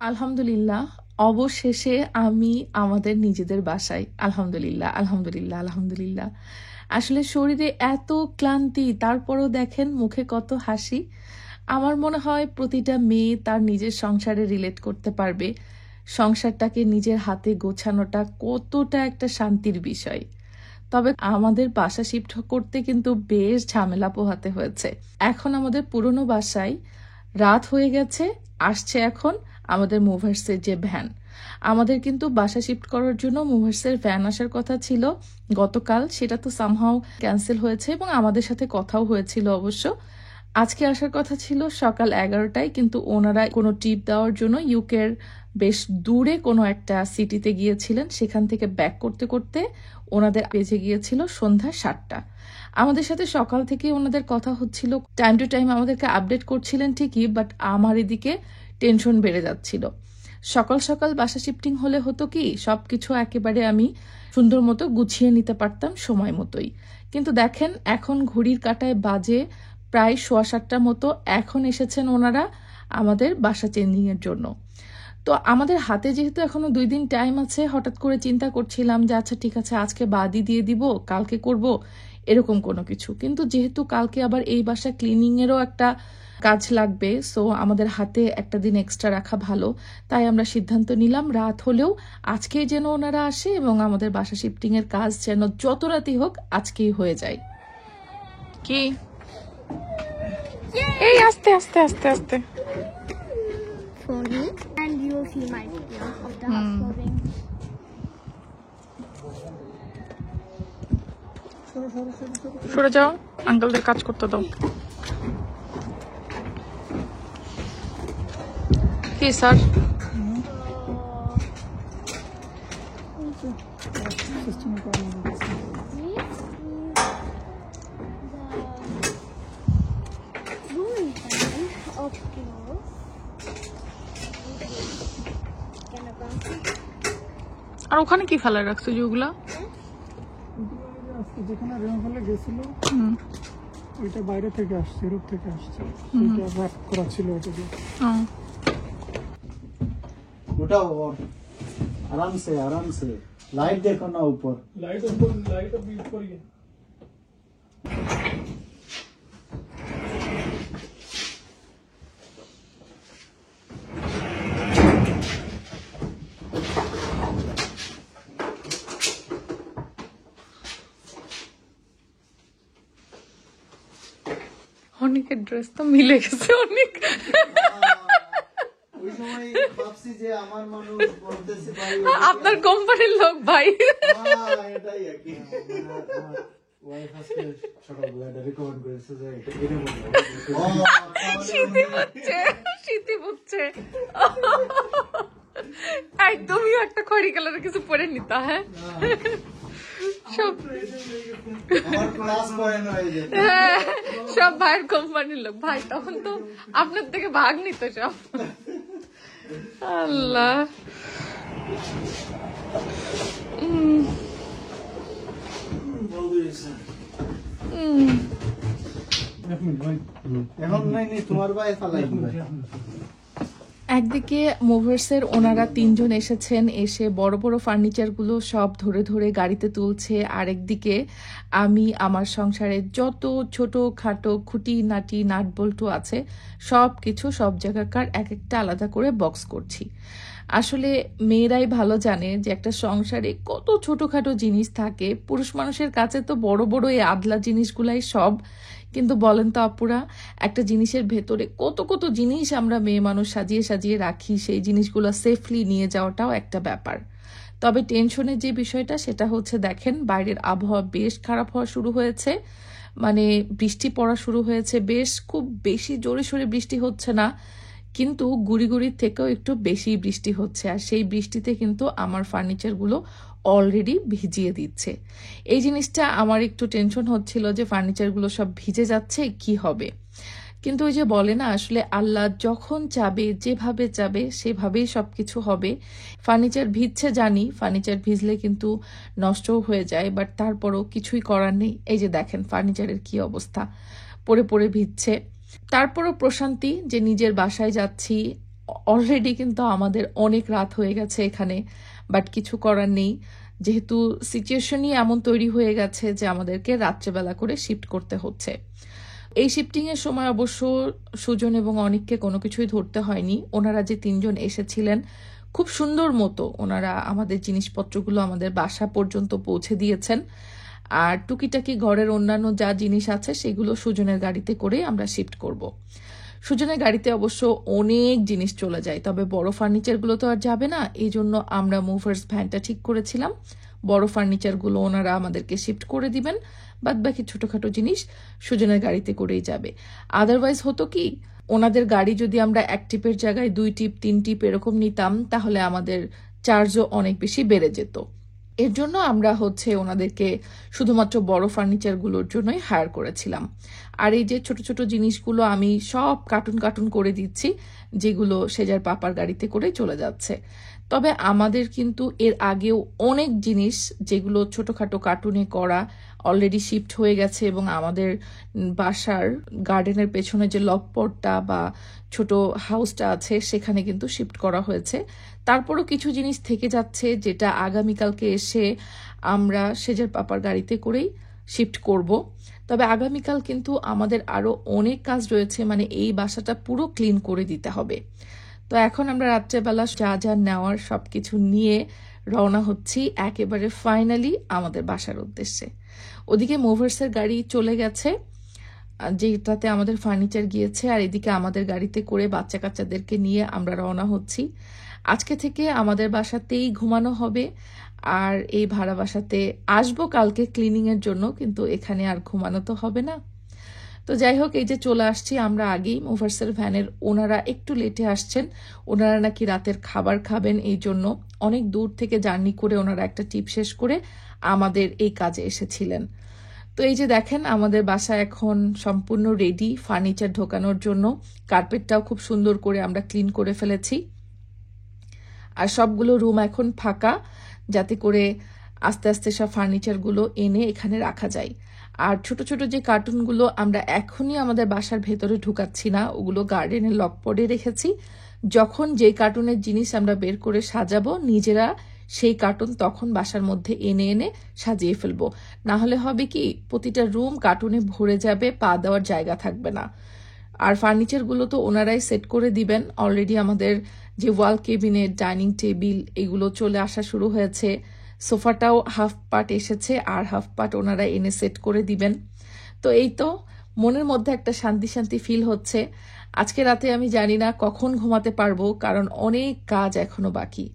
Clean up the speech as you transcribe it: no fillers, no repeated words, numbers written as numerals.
আলহামদুলিল্লাহ, অবশেষে আমি আমাদের নিজেদের বাসায়। আলহামদুলিল্লাহ, আলহামদুলিল্লাহ, আলহামদুলিল্লাহ। আসলে শরীরে এত ক্লান্তি, তারপরও দেখেন মুখে কত হাসি। আমার মনে হয় প্রতিটা মেয়ে তার নিজের সংসারে রিলেট করতে পারবে। সংসারটাকে নিজের হাতে গোছানোটা কতটা একটা শান্তির বিষয়। তবে আমাদের বাসা শিফট করতে কিন্তু বেশ ঝামেলা পোহাতে হয়েছে। এখন আমাদের পুরনো বাসায় রাত হয়ে গেছে, আসছে এখন আমাদের মুভার্সের যে ভ্যান। আমাদের কিন্তু বাসা শিফট করার জন্য মুভার্সের ভ্যান আসার কথা ছিল গতকাল, সেটা তো সামহাও ক্যান্সেল হয়েছে এবং আমাদের সাথে কথাও হয়েছিল অবশ্য। আজকে আসার কথা ছিল সকাল 11টায়, কিন্তু ওনারা কোনো ট্রিপ দেওয়ার জন্য ইউকের বেশ দূরে কোনো একটা সিটিতে গিয়েছিলেন। সেখান থেকে ব্যাক করতে করতে ওনাদের বেজে গিয়েছিল সন্ধ্যা 7টা। আমাদের সাথে সকাল থেকে ওনাদের কথা হচ্ছিল, টাইম টু টাইম আমাদেরকে আপডেট করছিলেন ঠিকই, বাট আমার এদিকে টেনশন বেড়ে যাচ্ছিল। সকাল সকাল বাসা শিফটিং হলে হতো কি, সবকিছু একেবারে আমি সুন্দর মতো গুছিয়ে নিতে পারতাম সময় মতোই। কিন্তু দেখেন এখন ঘড়ির কাঁটায় বাজে প্রায় 7:15 মতো। এখন এসেছেন ওনারা আমাদের বাসা চেঞ্জিং এর জন্য। তো আমাদের হাতে যেহেতু এখনো 2 দিন টাইম আছে, হঠাৎ করে চিন্তা করছিলাম যে আচ্ছা ঠিক আছে, আজকে বাদই দিয়ে দিব, কালকে করব, এরকম কোনো কিছু। কিন্তু যেহেতু কালকে আবার এই বাসা ক্লিনিং এরও একটা কাজ লাগবে, সো আমাদের হাতে একটা দিন এক্সট্রা রাখা ভালো। তাই আমরা সিদ্ধান্ত নিলাম রাত হলেও আজকেই যেন ওনারা আসে এবং আমাদের বাসা শিফটিং এর কাজ যেন যত রাতই হোক আজকেই হয়ে যায়। কি এই আস্তে আস্তে আস্তে আস্তে for me, and you will see my video of the house clothing. সরে যাও, আঙ্কেলদের কাজ করতে দাও। কি স্যার? আর ওখানে কি ফেলা রাখছো যেগুলা? যেখানে রেনফলে গেছিল ওইটা বাইরে থেকে আসছে, ইউরোপ থেকে আসছে, সেটা র‍্যাপ করা ছিল ওটা দিয়ে। उठाओ और आराम से लाइट देखो ना ऊपर, लाइट अभी ऊपर ही है। অনেকের ড্রেস তো মিলে গেছে অনেক। ওই সময় ভাবছি যে আমার মানুষ বলতেছে ভাই আপনার কোম্পানির লোক ভাই। এটাই আর কি। ওয়াইফ আজকে সকালবেলা এটা রিকমেন্ড করেছে যে এটা বলবো। শীতি বুঝছে। এই তুমিও একটা খড়ি কালারের কিছু পরে নিতা। হ্যাঁ সব সব ভাইয়ের কোম্পানির লোক ভাই, তখন তো আপনার থেকে ভাগ নিত সব। আল্লাহ, এখন নাই তোমার ভাই ফালাই একদিকে মুভার্সের ওনারা 3 জন এসেছেন, এসে বড় বড় ফার্নিচারগুলো সব ধরে ধরে গাড়িতে তুলছে। আরেকদিকে আমি আমার সংসারের যত ছোট খাটো খুঁটি নাটি নাট বল্টু আছে সব কিছু সব জায়গাকার এক একটা আলাদা করে বক্স করছি। আসলে মেয়েরাই ভালো জানে যে একটা সংসারে কত ছোটখাটো জিনিস থাকে। পুরুষ মানুষের কাছে তো বড় বড় এই আদলা জিনিসগুলাই সব, কিন্তু বলেন তো আপুরা, একটা জিনিসের ভেতরে কত কত জিনিস আমরা মেয়ে মানুষ সাজিয়ে সাজিয়ে রাখি, সেই জিনিসগুলো সেফলি নিয়ে যাওয়াটাও একটা ব্যাপার। তবে টেনশনের যে বিষয়টা সেটা হচ্ছে, দেখেন বাইরের আবহাওয়া বেশ খারাপ হওয়া শুরু হয়েছে, মানে বৃষ্টি পড়া শুরু হয়েছে। বেশ খুব বেশি জোরে সোরে বৃষ্টি হচ্ছে না, কিন্তু গুড়ি গুড়ির থেকেও একটু বেশি বৃষ্টি হচ্ছে। আর সেই বৃষ্টিতে কিন্তু আমার ফার্নিচারগুলো অলরেডি ভিজিয়ে দিচ্ছে। এই জিনিসটা আমার একটু টেনশন হচ্ছিল যে ফার্নিচারগুলো সব ভিজে যাচ্ছে, কি হবে। কিন্তু ওই যে বলে না, আসলে আল্লাহ যখন চাবে, যেভাবে চাবে সেভাবেই সবকিছু হবে। ফার্নিচার ভিজছে জানি, ফার্নিচার ভিজলে কিন্তু নষ্টও হয়ে যায়, বাট তারপরও কিছুই করার নেই। এই যে দেখেন ফার্নিচারের কি অবস্থা, পড়ে পড়ে ভিজছে। তারপরও প্রশান্তি যে নিজের বাসায় যাচ্ছি, অলরেডি কিন্তু আমাদের অনেক রাত হয়ে গেছে এখানে, বাট কিছু করার নেই, যেহেতু সিচুয়েশনই এমন তৈরি হয়ে গেছে যে আমাদেরকে রাত্রেবেলা করে শিফট করতে হচ্ছে। এই শিফটিং এর সময় অবশ্য সুজন এবং অনিককে কোনো কিছুই ধরতে হয়নি। ওনারা যে 3 জন এসেছিলেন খুব সুন্দর মতো ওনারা আমাদের জিনিসপত্রগুলো আমাদের বাসা পর্যন্ত পৌঁছে দিয়েছেন। আর টুকিটাকি ঘরের অন্যান্য যা জিনিস আছে সেগুলো সুজনের গাড়িতে করে আমরা শিফট করব। সুজনের গাড়িতে অবশ্য অনেক জিনিস চলে যায়, তবে বড় ফার্নিচারগুলো তো আর যাবে না, এই জন্য আমরা মুভার্স ভ্যানটা ঠিক করেছিলাম। বড় ফার্নিচারগুলো ওনারা আমাদেরকে শিফট করে দিবেন, বাদ বাকি ছোটখাটো জিনিস সুজনের গাড়িতে করেই যাবে। আদারওয়াইজ হতো কি, ওনাদের গাড়ি যদি আমরা 1 টিপের জায়গায় 2 টিপ 3 টিপ এরকম নিতাম তাহলে আমাদের চার্জও অনেক বেশি বেড়ে যেত। এর জন্য আমরা ওনাদেরকে শুধুমাত্র বড় ফার্নিচারগুলোর জন্যই হায়ার করেছিলাম। আর এই যে ছোট ছোট জিনিসগুলো আমি সব কার্টুন কার্টুন করে দিচ্ছি, যেগুলো সেজার পাপার গাড়িতে করে চলে যাচ্ছে। তবে আমাদের কিন্তু এর আগেও অনেক জিনিস যেগুলো ছোটখাটো কার্টুনে করা অলরেডি শিফট হয়ে গেছে, এবং আমাদের বাসার গার্ডেনের পেছনে যে লকপটটা বা ছোট হাউসটা আছে সেখানে কিন্তু শিফট করা হয়েছে। তারপরও কিছু জিনিস থেকে যাচ্ছে, যেটা আগামীকালকে এসে আমরা সেজার পাপার গাড়িতে করেই শিফট করব। তবে আগামীকাল কিন্তু আমাদের আরো অনেক কাজ রয়েছে, মানে এই বাসাটা পুরো ক্লিন করে দিতে হবে। তো এখন আমরা রাত্রেবেলা যা যা নেওয়ার সবকিছু নিয়ে রওনা হচ্ছি একেবারে ফাইনালি আমাদের বাসার উদ্দেশ্যে। ওদিকে মুভার্সের গাড়ি চলে গেছে যেটাতে আমাদের ফার্নিচার গিয়েছে, আর এদিকে আমাদের গাড়িতে করে বাচ্চা কাচ্চাদেরকে নিয়ে আমরা রওনা হচ্ছি। আজকে থেকে আমাদের বাসাতেই ঘুমানো হবে, আর এই ভাড়া বাসাতে আসবো কালকে ক্লিনিং এর জন্য, কিন্তু এখানে আর ঘুমানো তো হবে না। তো যাই হোক, এই যে চলে আসছি আমরা আগেই মুভার্সের ভ্যানের। ওনারা একটু লেটে আসছেন, ওনারা নাকি রাতের খাবার খাবেন, এই জন্য অনেক দূর থেকে জার্নি করে ওনারা একটা ট্রিপ শেষ করে আমাদের এই কাজে এসেছিলেন। তো এই যে দেখেন আমাদের বাসা এখন সম্পূর্ণ রেডি ফার্নিচার ঢোকানোর জন্য। কার্পেটটাও খুব সুন্দর করে আমরা ক্লিন করে ফেলেছি, আর সবগুলো রুম এখন ফাঁকা, যাতে করে আস্তে আস্তে সব ফার্নিচারগুলো এনে এখানে রাখা যায়। আর ছোট ছোট যে কার্টুনগুলো আমরা এখনই আমাদের বাসার ভেতরে ঢুকাচ্ছি না, ওগুলো গার্ডেনের লকপটে রেখেছি। যখন যে কার্টুনের জিনিস আমরা বের করে সাজাবো নিজেরা, সেই কার্টুন তখন বাসার মধ্যে এনে এনে সাজিয়ে ফেলবো। না হলে হবে কি, প্রতিটা রুম কার্টুনে ভরে যাবে, পা দেওয়ার জায়গা থাকবে না। আর ফার্নিচারগুলো তো ওনারাই সেট করে দিবেন। অলরেডি আমাদের যে ওয়াল কেবিনেট, ডাইনিং টেবিল এগুলো চলে আসা শুরু হয়েছে। সোফাটাও হাফ পার্ট এসেছে, আর হাফ পার্ট ওনারা এনে সেট করে দিবেন। তো এই তো মনের মধ্যে একটা শান্তি শান্তি ফিল হচ্ছে। আজকে রাতে আমি জানি না কখন ঘুমাতে পারবো, কারণ অনেক কাজ এখনো বাকি।